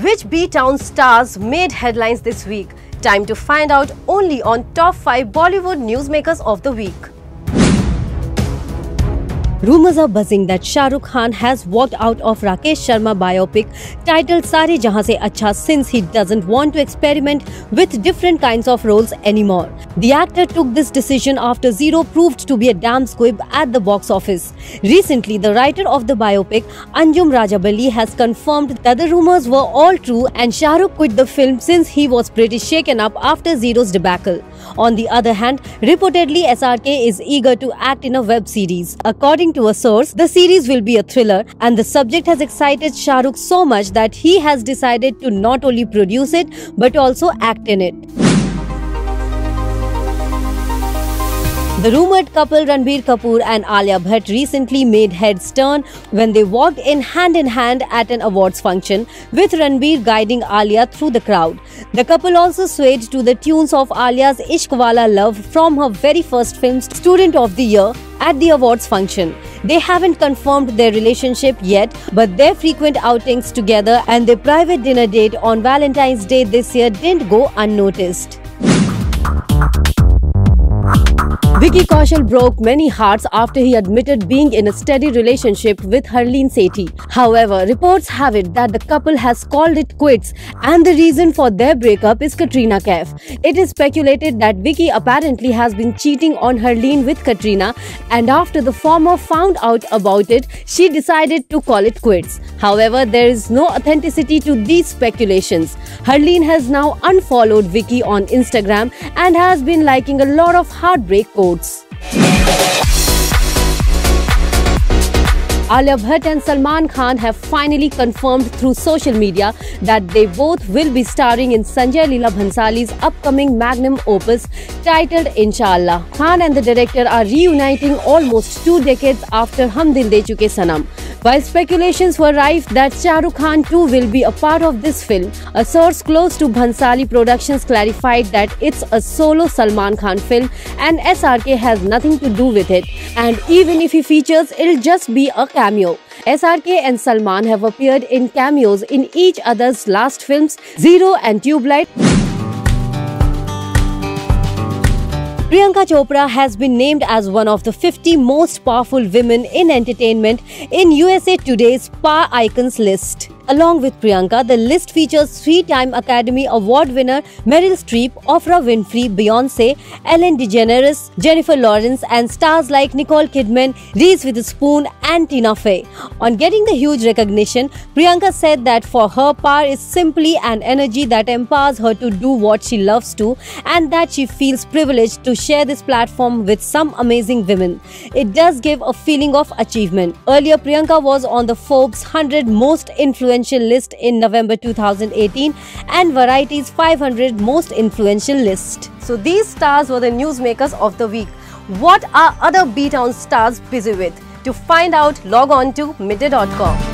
Which B-Town stars made headlines this week? Time to find out only on Top 5 Bollywood Newsmakers of the Week. Rumors are buzzing that Shah Rukh Khan has walked out of Rakesh Sharma biopic titled Sare Jahan Se Acha since he doesn't want to experiment with different kinds of roles anymore. The actor took this decision after Zero proved to be a damn squib at the box office. Recently, the writer of the biopic, Anjum Rajabali, has confirmed that the rumors were all true and Shah Rukh quit the film since he was pretty shaken up after Zero's debacle. On the other hand, reportedly SRK is eager to act in a web series. According to a source, the series will be a thriller and the subject has excited Shah Rukh so much that he has decided to not only produce it but also act in it. The rumoured couple Ranbir Kapoor and Alia Bhatt recently made heads turn when they walked in hand at an awards function, with Ranbir guiding Alia through the crowd. The couple also swayed to the tunes of Alia's Ishq Wala Love from her very first film, Student of the Year, at the awards function. They haven't confirmed their relationship yet, but their frequent outings together and their private dinner date on Valentine's Day this year didn't go unnoticed. Vicky Kaushal broke many hearts after he admitted being in a steady relationship with Harleen Sethi. However, reports have it that the couple has called it quits and the reason for their breakup is Katrina Kaif. It is speculated that Vicky apparently has been cheating on Harleen with Katrina, and after the former found out about it, she decided to call it quits. However, there is no authenticity to these speculations. Harleen has now unfollowed Vicky on Instagram and has been liking a lot of heartbreak quotes. Alia Bhatt and Salman Khan have finally confirmed through social media that they both will be starring in Sanjay Leela Bhansali's upcoming magnum opus titled Inshallah. Khan and the director are reuniting almost 2 decades after Hum Dil De Chuke Sanam. While speculations were rife that Shah Rukh Khan too will be a part of this film, a source close to Bhansali Productions clarified that it's a solo Salman Khan film and SRK has nothing to do with it. And even if he features, it'll just be a cameo. SRK and Salman have appeared in cameos in each other's last films, Zero and Tubelight. Priyanka Chopra has been named as one of the 50 most powerful women in entertainment in USA Today's Power Icons list. Along with Priyanka, the list features 3-time Academy Award winner Meryl Streep, Oprah Winfrey, Beyoncé, Ellen DeGeneres, Jennifer Lawrence and stars like Nicole Kidman, Reese Witherspoon and Tina Fey. On getting the huge recognition, Priyanka said that for her, power is simply an energy that empowers her to do what she loves to and that she feels privileged to share this platform with some amazing women. It does give a feeling of achievement. Earlier, Priyanka was on the Forbes 100 Most Influential list in November 2018 and Variety's 500 Most Influential list. So these stars were the newsmakers of the week. What are other B-Town stars busy with? To find out, log on to midday.com.